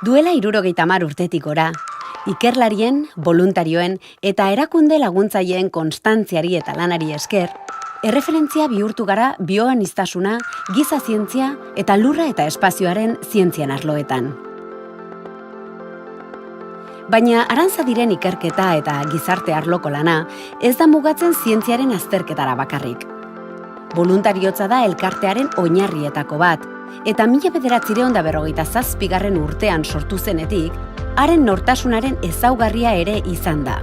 Duela 70 urtetik gora, ikerlarien, voluntarioen eta erakunde laguntzaileen konstantziari eta lanari esker, erreferentzia bihurtu gara bioaniztasuna, giza zientzia eta lurra eta espazioaren zientzian arloetan. Baina Arantzadiren ikerketa eta gizarte arloko lana ez da mugatzen zientziaren azterketara bakarrik. Voluntariotza da elkartearen oinarrietako bat, eta 1957 urtean sortu zenetik, haren nortasunaren ezaugarria ere izan da.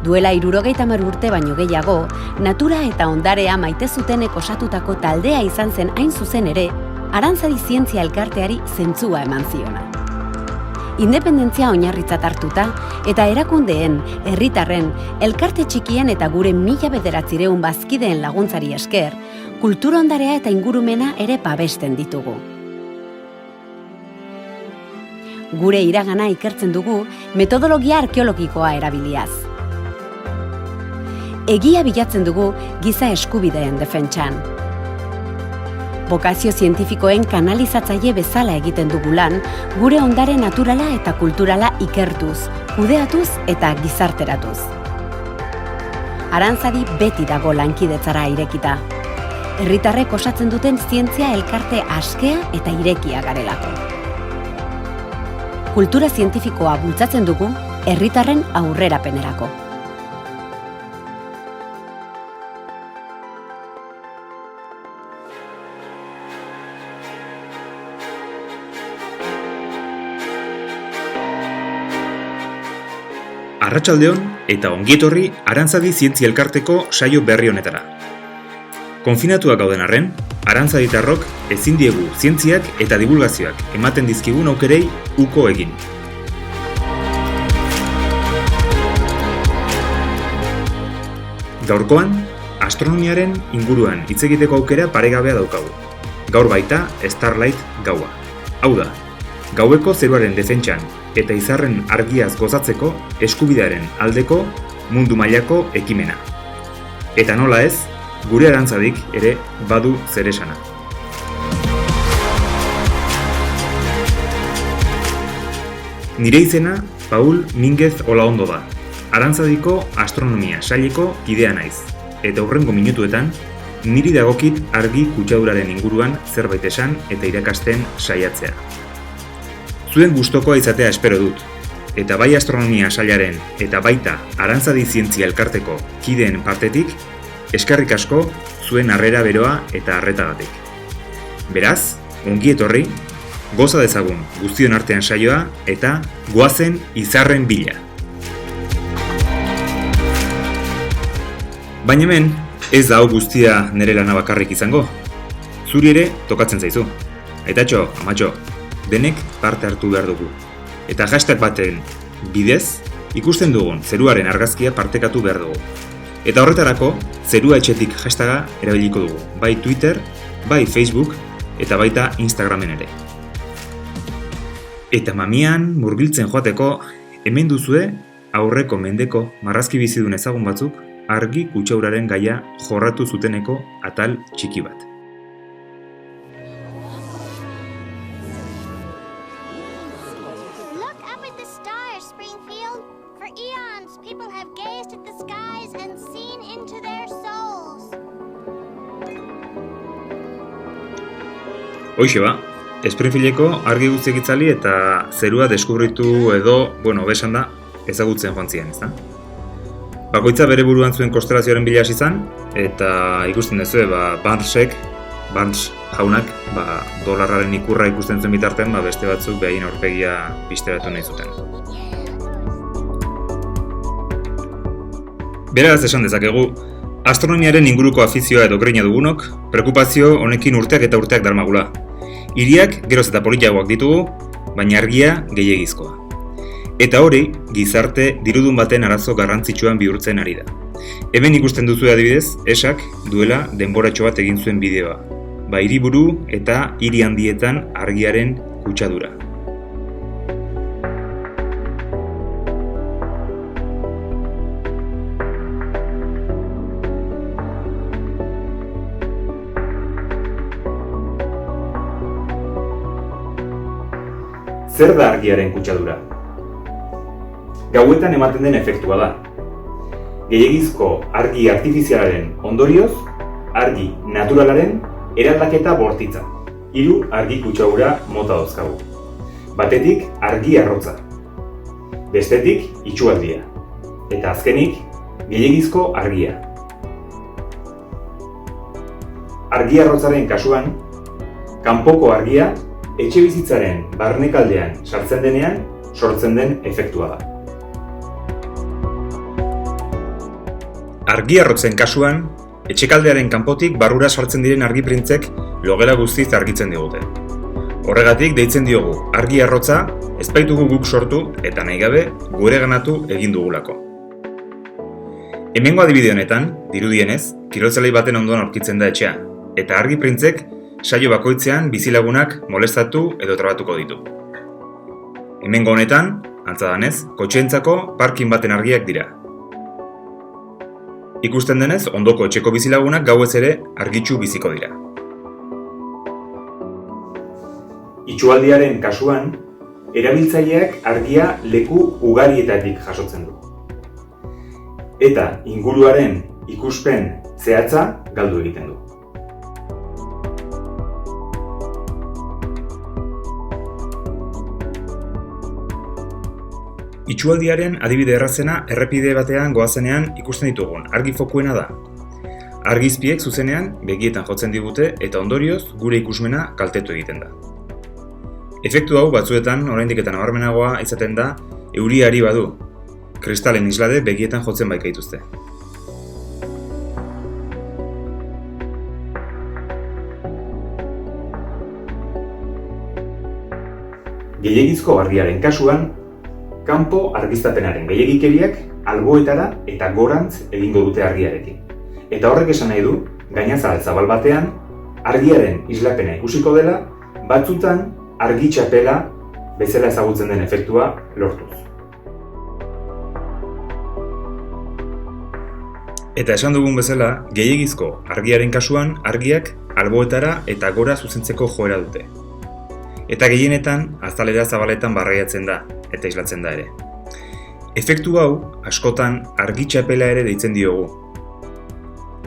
Duela 70 urte baino gehiago, natura eta ondarea maite zutenek osatutako taldea izan zen hain zuzen ere, Arantzadi zientzia elkarteari zentzua eman ziona. Independentzia oinarritzat hartuta eta erakundeen, herritarren, elkarte txikien eta gure 1900 bazkideen laguntzari esker, kultura ondarea eta ingurumena ere babesten ditugu. Gure iragana ikertzen dugu metodologia arkeologikoa erabiliaz. Egia bilatzen dugu giza eskubideen defentsan. Bokazio zientifikoen kanalizatzaile bezala egiten dugu lan, gure ondare naturala eta kulturala ikertuz, kudeatuz eta gizarteratuz. Arantzadi beti dago lankidetzara irekita. Herritarrek osatzen duten zientzia elkarte askea eta irekia garelako. Kultura zientifikoa bultzatzen dugu herritarren aurrerapenerako. Arratsaldeon eta ongietorri Arantzadi zientzia elkarteko saio berri honetara. Konfinatuak gauden arren, arantzaditarrok ezin diegu zientziak eta divulgazioak ematen dizkigun aukerei uko egin. Gaurkoan, astronomiaren inguruan hitz egiteko aukera paregabea daukagu. Gaur baita Starlight gaua. Hau da, gaueko zeruaren defentsan eta izarren argiaz gozatzeko eskubidearen aldeko mundu mailako ekimena. Eta nola ez, gure Arantzadik ere badu zeresana. Nire izena Paul Mínguez Olaondo da. Arantzadiko astronomia saileko kidea naiz. Eta hurrengo minutuetan, niri dagokit argi kutsaduraren inguruan zerbait esan eta irakasten saiatzea. Zuen gustokoa izatea espero dut, eta bai astronomia sailaren eta baita Arantzadi zientzia elkarteko kideen partetik, eskerrik asko zuen harrera beroa eta arretagatik. Beraz, ongi etorri, goza dezagun guztion artean saioa eta goazen izarren bila. Baina hemen, ez da hau guztia nire lana bakarrik izango. Zuri ere tokatzen zaizu. Aitatxo, amatxo, denek parte hartu behar dugu. Eta hashtag baten bidez, ikusten dugun zeruaren argazkia partekatu behar dugu. Eta horretarako, zerua etxetik hashtaga erabiliko dugu. Bai Twitter, bai Facebook, eta baita Instagramen ere. Eta mamian murgiltzen joateko, hemen duzue aurreko mendeko marrazki bizidun ezagun batzuk argi kutsauraren gaia jorratu zuteneko atal txiki bat. Hoixe ba, Springfieldeko argi guztiak itzali eta zerua deskubritu edo, besan da, ezagutzen joan ziren, ezta? Bakoitza bere buruan zuen konstelazioaren bila hasi izan, eta ikusten duzue, Barnes jaunak, dolarraren ikurra ikusten zuen bitartean, beste batzuk behaien aurpegia pisteratu nahi zuten. Beraz esan dezakegu, astronomiaren inguruko afizioa edo greina dugunok, preokupazio honekin urteak eta urteak darmagula. Hiriak geroz eta politiagoak ditugu, baina argia gehiegizkoa. Eta hori, gizarte dirudun baten arazo garrantzitsuan bihurtzen ari da. Hemen ikusten duzu adibidez, esak duela denboratxo bat egin zuen bideoa. Hiriburu eta hiri handietan argiaren kutsadura. zer da argiaren kutsadura? Gauetan ematen den efektua da. Gehiegizko argi artifizialaren ondorioz, argi naturalaren eraldaketa bortitza. 3 argi kutsadura mota dauzkagu. Batetik argi arrotza, bestetik itsualdia, eta azkenik gehiegizko argia. Argi arrotzaren kasuan, kanpoko argia etxebizitzaren barnekaldean sartzen denean sortzen den efektua da. Argi arrotzen kasuan, etxekaldearen kanpotik barrura sartzen diren argiprintzek logela guztiz argitzen digute. Horregatik deitzen diogu argi arrotza ez baitugu guk sortu eta nahi gabe gureganatu egin dugulako. Hemengo adibide honetan, dirudienez, kirolzalei baten ondoan aurkitzen da etxea, eta argiprintzek saio bakoitzean bizilagunak molestatu edo trabatuko ditu. Hemengo honetan, antza danez, kotxeentzako parkin baten argiak dira. Ikusten denez, ondoko etxeko bizilagunak gauez ere argitsu biziko dira. Itsualdiaren kasuan, erabiltzaileak argia leku ugarietatik jasotzen du. Eta inguruaren ikuspen zehatza galdu egiten du. Itsualdiaren adibide errazena errepide batean goazenean ikusten ditugun argi fokuena da. Argizpiek zuzenean begietan jotzen digute eta ondorioz gure ikusmena kaltetu egiten da. Efektu hau batzuetan oraindik eta nabarmenagoa izaten da euriari badu. Kristalen islade begietan jotzen baikaituzte. Gehiegizko argiaren kasuan, kanpo argiztapenaren gehiegikeriak alboetara eta gorantz egingo dute argiarekin. Eta horrek esan nahi du, gainazal zabal batean, argiaren islapena ikusiko dela, batzutan argi txapela bezala ezagutzen den efektua lortuz. Eta esan dugun bezala, gehiegizko argiaren kasuan, argiak alboetara eta gora zuzentzeko joera dute. Eta gehienetan, azalera zabaletan barraiatzen da, eta islatzen da ere. Efektu hau, askotan argi txapela ere deitzen diogu.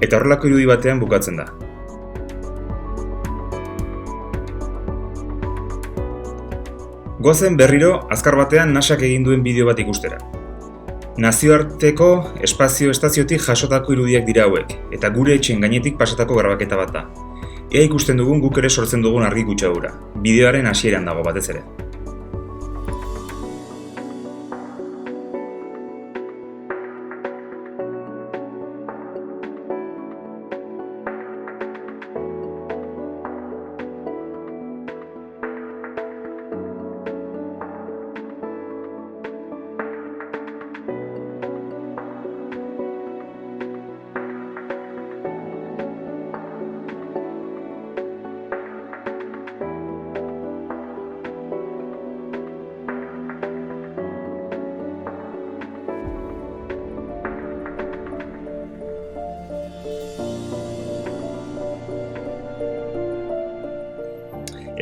Eta horrelako irudi batean bukatzen da. Goazen berriro, azkar batean NASAk egin duen bideo bat ikustera. Nazioarteko espazio-estaziotik jasotako irudiak dira hauek, eta gure etxen gainetik pasatako grabaketa bat da. Ea ikusten dugun guk ere sortzen dugun argi kutsadura. Bideoaren hasieran dago batez ere.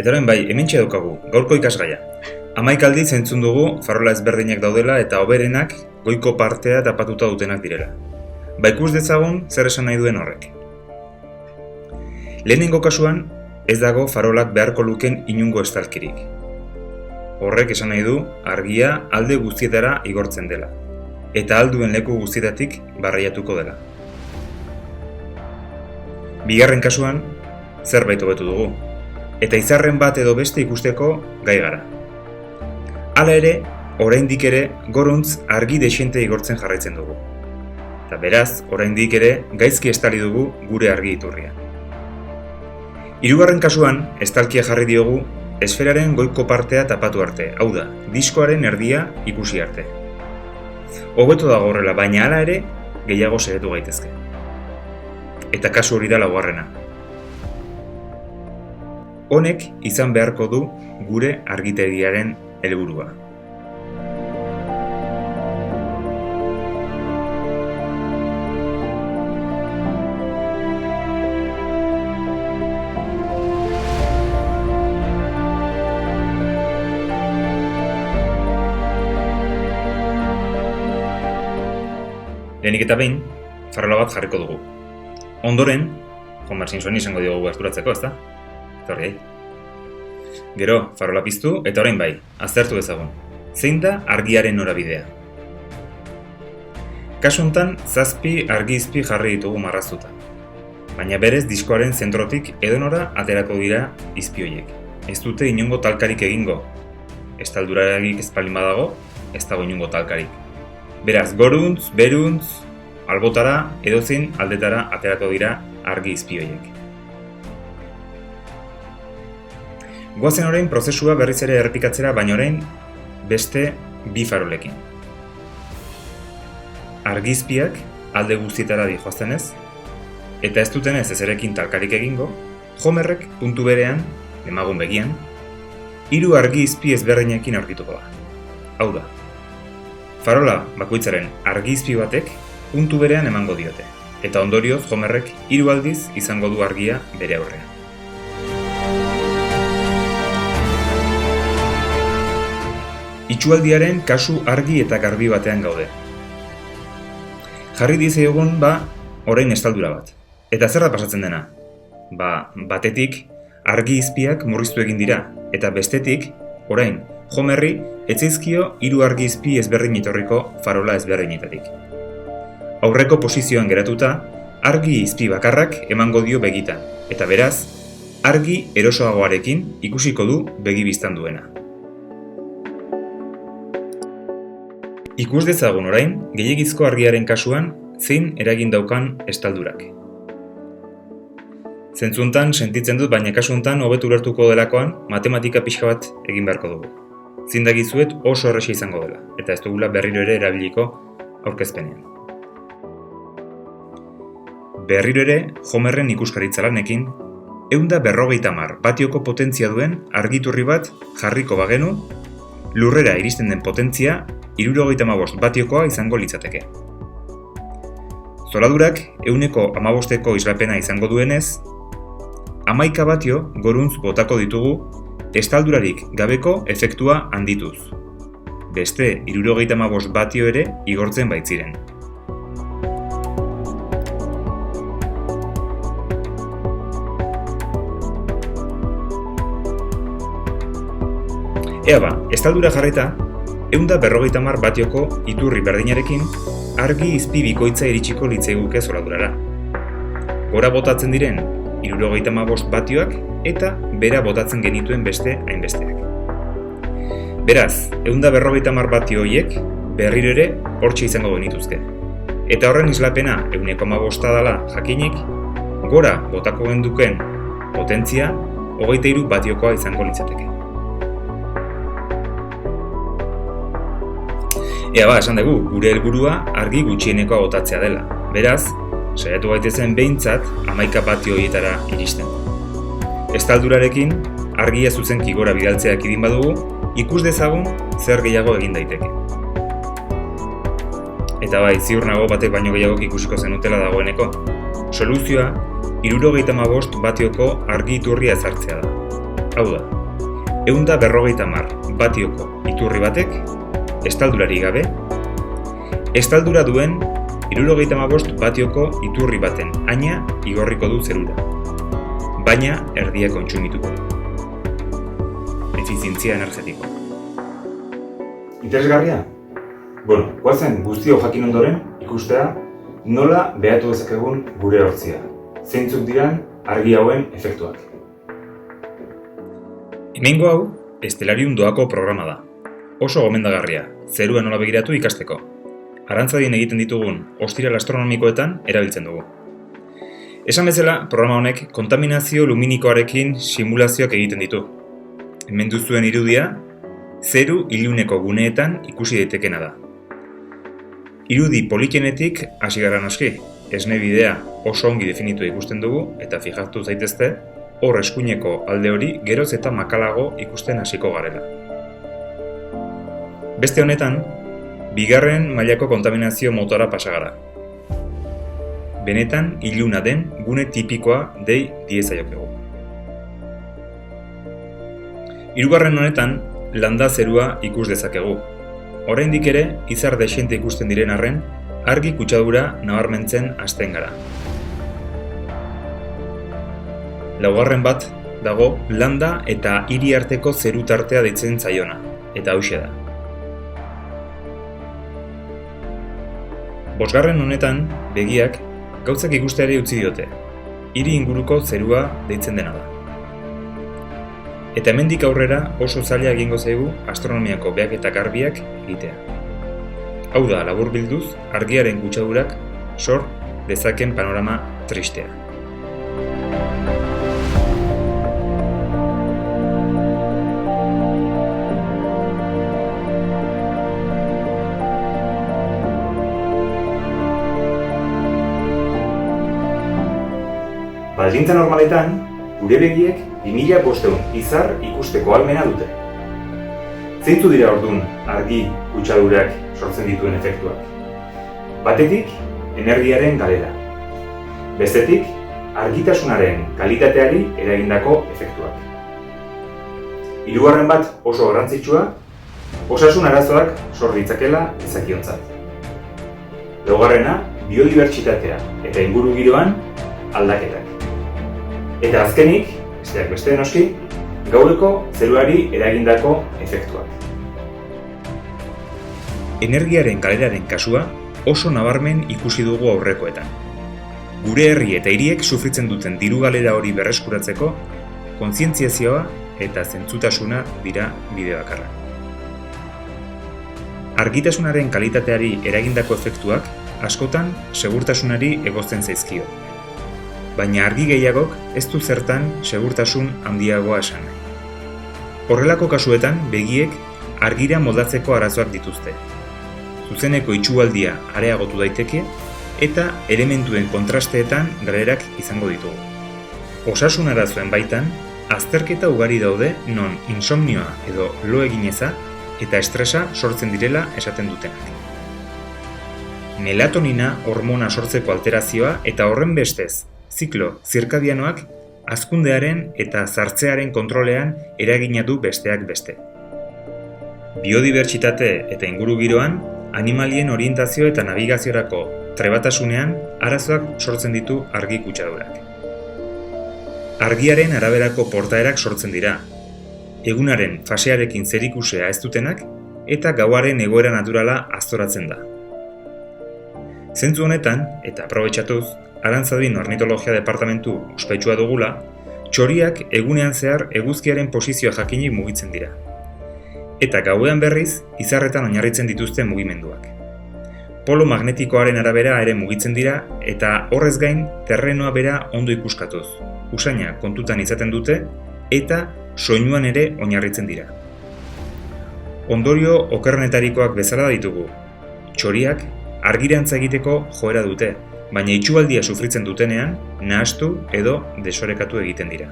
Eta orain bai, hementxe daukagu, gaurko ikasgaia. 11 aldiz entzun dugu farola ezberdinak daudela eta hoberenak goiko partea tapatuta dutenak direla. Ba ikus dezagun zer esan nahi duen horrek. Lehenengo kasuan, ez dago farolak beharko luken inungo estalkirik. Horrek esan nahi du argia alde guztietara igortzen dela, eta alduen leku guztietatik barraiatuko dela. Bigarren kasuan, zerbait hobetu dugu, eta izarren bat edo beste ikusteko gai gara. Hala ere, oraindik ere goruntz argi dexente igortzen jarraitzen dugu. Eta beraz, oraindik ere gaizki estali dugu gure argi iturria. Hirugarren kasuan, estalkia jarri diogu esferaren goiko partea tapatu arte, hau da, diskoaren erdia ikusi arte. Hobeto dago horrela, baina hala ere gehiago saiatu gaitezke. Eta kasu hori da laugarrena. Honek izan beharko du gure argitegiaren helburua. Lehenik eta behin, farola bat jarriko dugu. Ondoren, Homer Simpsoni izango diogu gerturatzeko, ezta? Etorri. Gero, farola piztu eta orain bai, aztertu dezagun. Zein da argiaren norabidea? Kasu hontan, 7 argi-izpi jarri ditugu marraztuta. Baina berez diskoaren zentrotik edonora aterako dira izpi horiek. Ez dute inongo talkarik egingo. Estalduraragik ez palin badago, ez dago inongo talkarik. Beraz, goruntz, beruntz, albotara, edozein aldetara aterako dira argi izpi horiek. Goazen orain prozesua berriz ere errepikatzera, baina orain beste 2 farolekin. Argizpiak alde guztietara dijoaztenez, eta ez dutenez ezerekin talkarik egingo, Homerrek puntu berean, demagun begian, 3 argi-izpi ezberdinekin aurkituko da. Hau da, farola bakoitzaren argi-izpi batek puntu berean emango diote, eta ondorioz Homerrek 3 aldiz izango du argia bere aurrean. Itxualdiaren kasu argi eta garbi batean gaude. Jarri dizegun orain estaldura bat. Eta zer da pasatzen dena? Batetik argi izpiak murriztu egin dira, eta bestetik, orain, Homerri etzaizkio 3 argi izpi ezberdin etorriko farola ezberdinetatik. Aurreko posizioan geratuta, argi izpi bakarrak emango dio begitan, eta beraz, argi erosoagoarekin ikusiko du begi bistan duena. Ikus dezagun orain, gehiegizko argiaren kasuan, zein eragin daukan estaldurak. Zentzuntan sentitzen dut, baina kasu hontan hobetu ulertuko delakoan, matematika pixka bat egin beharko dugu. Zindagizuet oso erresa izango dela, eta ez dugula berriro ere erabiliko aurkezpenean. Berriro ere, Homerren ikuskaritza lanekin, 150 batioko potentzia duen argiturri bat jarriko bagenu, lurrera iristen den potentzia 75 batiokoa izango litzateke. Zoladurak 115eko islapena izango duenez, 11 batio goruntz botako ditugu estaldurarik gabeko efektua handituz. Beste 75 batio ere igortzen baitziren. Estaldura jarreta, 150 batioko iturri berdinarekin argi izpi bikoitza iritsiko litzaiguke zoladurara. Gora botatzen diren 75 batioak eta bera botatzen genituen beste hainbesteak. Beraz, 150 batio horiek berriro ere hortxe izango genituzke. Eta horren islapena 1,5 dela jakinik, gora botako genduken potentzia 23 batiokoa izango litzateke. Esan dugu, gure helburua argi gutxienekoa botatzea dela. Beraz, saiatu gaitezen behintzat 11 batio horietara iristen. Estaldurarekin, argia zuzenki gora bidaltzeak idin badugu, ikus dezagun zer gehiago egin daiteke. Eta ziur nago batek baino gehiagok ikusiko zenutela dagoeneko. Soluzioa, 75 batioko argi iturria ezartzea da. Hau da, 150 batioko iturri batek, estaldurari gabe, estaldura duen 75 batioko iturri baten aina igorriko du zerura, baina erdia kontsumituko du. Efizientzia energetikoa. Interesgarria? Goazen guztio jakin ondoren ikustea nola behatu dezakegun gure hortzia. Zeintzuk diran argi hauen efektuak. Hemengo hau, Estelarium doako programa da. Oso gomendagarria, zerua nola begiratu ikasteko. Arantzadien egiten ditugun ostiral astronomikoetan erabiltzen dugu. Esan bezala, programa honek kontaminazio luminikoarekin simulazioak egiten ditu. Hemen duzuen irudia, zeru iluneko guneetan ikusi daitekena da. Irudi politenetik hasi gara noski, esne bidea oso ongi definitua ikusten dugu eta fijatu zaitezte, hor eskuineko alde hori geroz eta makalago ikusten hasiko garela. Beste honetan, bigarren mailako kontaminazio motora pasagara. Benetan iluna den gune tipikoa dei diezaiokegu. Hirugarren honetan, landa zerua ikus dezakegu. Oraindik ere, izar dexente ikusten diren arren, argi kutsadura nabarmentzen hasten gara. Laugarren bat dago landa eta hiri arteko zeru tartea deitzen zaiona, eta hauxe da. Bosgarren honetan, begiak gauzak ikusteari utzi diote, hiri inguruko zerua deitzen dena da. Eta hemendik aurrera oso zaila egingo zaigu astronomiako behaketa garbiak egitea. Hau da, laburbilduz, argiaren kutsadurak sor dezaken panorama tristea. Baldintza normaletan, gure begiek 2500 izar ikusteko ahalmena dute. Zeintzu dira ordun argi kutsadurak sortzen dituen efektuak? Batetik, energiaren galera. Bestetik, argitasunaren kalitateari eragindako efektuak. Hirugarren bat oso garrantzitsua, osasun arazoak sor ditzakela gizakiontzat. Laugarrena, biodibertsitatea eta ingurugiroan aldaketak. Eta azkenik, besteak beste noski, gaueko zeruari eragindako efektuak. Energiaren galeraren kasua oso nabarmen ikusi dugu aurrekoetan. Gure herri eta hiriek sufritzen duten diru galera hori berreskuratzeko, kontzientziazioa eta zentzutasuna dira bide bakarra. Argitasunaren kalitateari eragindako efektuak askotan segurtasunari egozten zaizkio. Baina argi gehiagok ez du zertan segurtasun handiagoa esan nahi. Horrelako kasuetan begiek argira moldatzeko arazoak dituzte. Zuzeneko itsualdia areagotu daiteke eta elementuen kontrasteetan galerak izango ditugu. Osasun arazoen baitan, azterketa ugari daude non insomnioa edo lo egineza eta estresa sortzen direla esaten dutenak. Melatonina hormona sortzeko alterazioa eta horren bestez, ziklo zirkadianoak hazkundearen eta zartzearen kontrolean eragina du besteak beste. Biodibertsitate eta ingurugiroan, animalien orientazio eta nabigaziorako trebatasunean arazoak sortzen ditu argi kutsadurak. Argiaren araberako portaerak sortzen dira, egunaren fasearekin zerikusea ez dutenak eta gauaren egoera naturala aztoratzen da. Zentzu honetan, eta aprobetxatuz, Arantzadin ornitologia departamentu ospetsua dugula, txoriak egunean zehar eguzkiaren posizioa jakinik mugitzen dira. Eta gauean berriz, izarretan oinarritzen dituzte mugimenduak. Polo magnetikoaren arabera ere mugitzen dira eta horrez gain terrenoa bera ondo ikuskatuz. Usaina kontutan izaten dute eta soinuan ere oinarritzen dira. Ondorio okerrenetarikoak bezala ditugu. Txoriak argirantza egiteko joera dute, baina itsualdia sufritzen dutenean, nahastu edo desorekatu egiten dira.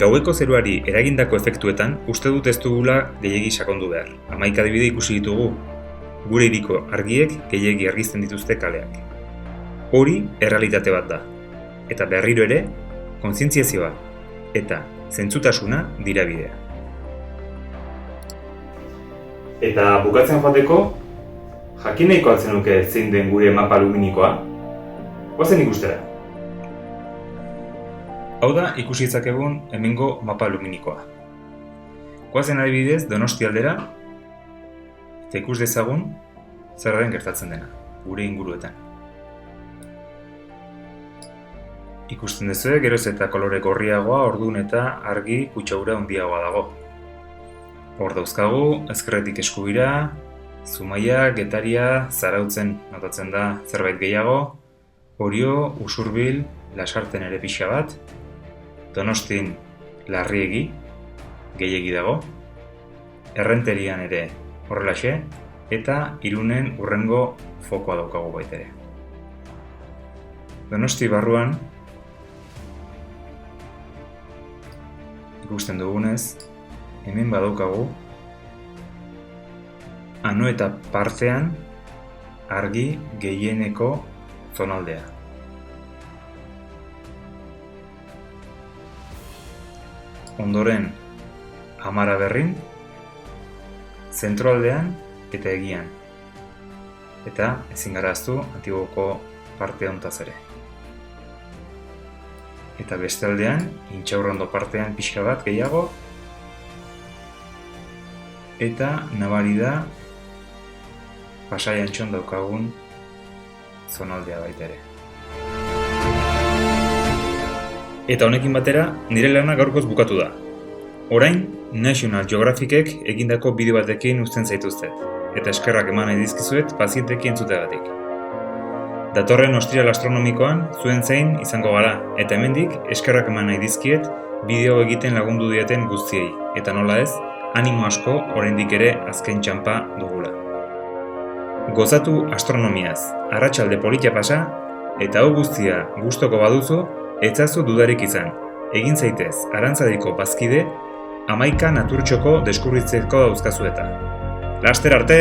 Gaueko zeruari eragindako efektuetan uste dut ez dugula gehiegi sakondu behar. 11 adibide ikusi ditugu, gure hiriko argiek gehiegi argizten dituzte kaleak. Hori errealitate bat da, eta berriro ere, kontzientziazioa eta zentzutasuna dira bidea. Eta bukatzen joateko, jakin nahiko altzen nuke zein den gure mapa luminikoa? Goazen ikustera. Hau da ikusi ditzakegun hemengo mapa luminikoa. Goazen adibidez Donosti aldera eta ikus dezagun zer den gertatzen dena, gure inguruetan. Ikusten duzue, geroz eta kolore gorriagoa, ordun eta argi kutsadura handiagoa dago. Hor dauzkagu, ezkerretik eskubira, Zumaia, Getaria, Zarautzen notatzen da zerbait gehiago, Orio, Usurbil, Lasarten ere pixa bat, Donostin Larriegi, gehiegi dago, Errenterian ere horrelaxe, eta Irunen hurrengo fokoa daukagu baita ere. Donosti barruan, ikusten dugunez, hemen badaukagu, Anoeta partean argi gehieneko zonaldea. Ondoren Amara berrin, zentroaldean eta egian. eta ezin gara ahaztu Antiguoko parte hontaz ere. Eta beste aldean, Intxaurrondo partean pixka bat gehiago, eta nabari da Pasai Antxon daukagun zonaldea baita ere. Eta honekin batera, nire lana gaurkoz bukatu da. Orain, National Geographicek egindako bideo batekin uzten zaituztet, eta eskerrak eman nahi dizkizuet pazienteki entzuteagatik. Datorren ostiral astronomikoan zuen zain izango gara, eta hemendik eskerrak eman nahi dizkiet bideo egiten lagundu dieten guztiei, eta nola ez, animo asko oraindik ere azken txanpa dugula. Gozatu astronomiaz, arratsalde polita pasa, eta hau guztia gustoko baduzu, etzazu dudarik izan. Egin zaitez Arantzadiko bazkide, 11 naturtxoko deskubritzeko dauzkazu eta. Laster arte!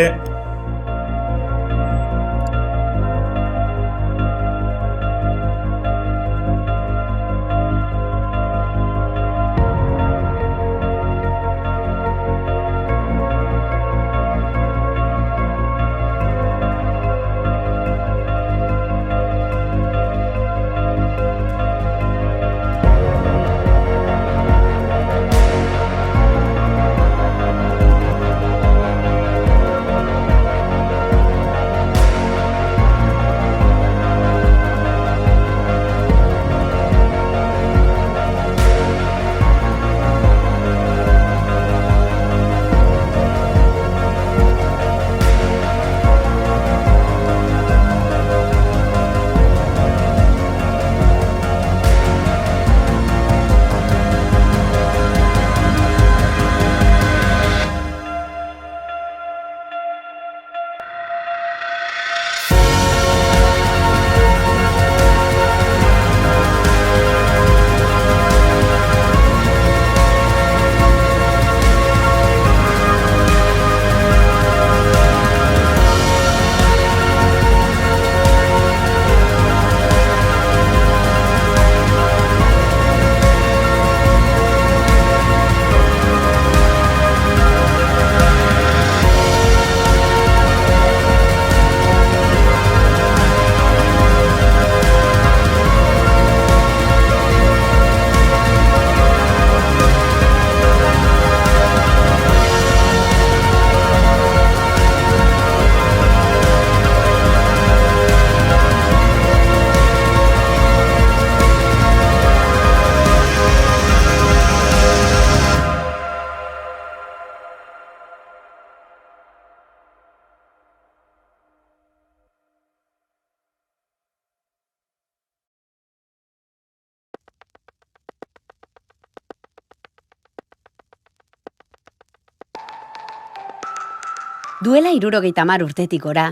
Duela 70 urtetik gora,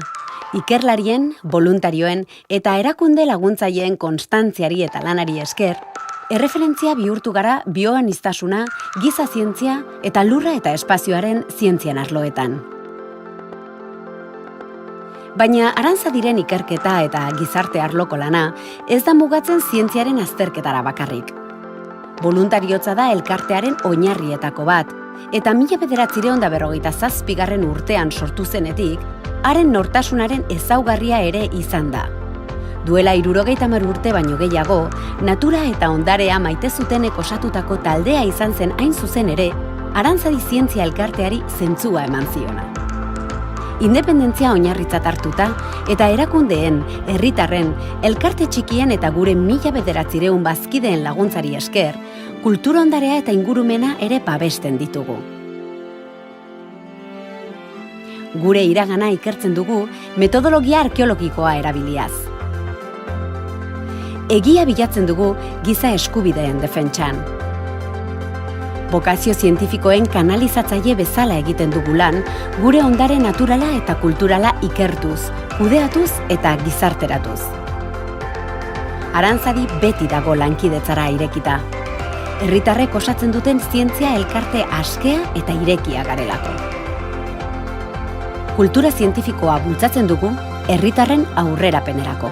ikerlarien, boluntarioen eta erakunde laguntzaileen konstantziari eta lanari esker, erreferentzia bihurtu gara bioaniztasuna, giza zientzia eta lurra eta espazioaren zientzian arloetan. Baina Arantzadiren ikerketa eta gizarte arloko lana ez da mugatzen zientziaren azterketara bakarrik. Voluntariotza da elkartearen oinarrietako bat, eta 1957 urtean sortu zenetik, haren nortasunaren ezaugarria ere izan da. Duela 70 urte baino gehiago, natura eta ondarea maite zutenek osatutako taldea izan zen hain zuzen ere, Arantzadi zientzia elkarteari zentzua eman ziona. Independentzia oinarritzat hartuta eta erakundeen, herritarren, elkarte txikien eta gure 1900 bazkideen laguntzari esker, kultura ondarea eta ingurumena ere babesten ditugu. Gure iragana ikertzen dugu metodologia arkeologikoa erabiliaz. Egia bilatzen dugu giza eskubideen defentsan. Bokazio zientifikoen kanalizatzaile bezala egiten dugu lan, gure ondare naturala eta kulturala ikertuz, kudeatuz eta gizarteratuz. Arantzadi beti dago lankidetzara irekita. Herritarrek osatzen duten zientzia elkarte askea eta irekia garelako. Kultura zientifikoa bultzatzen dugu herritarren aurrerapenerako.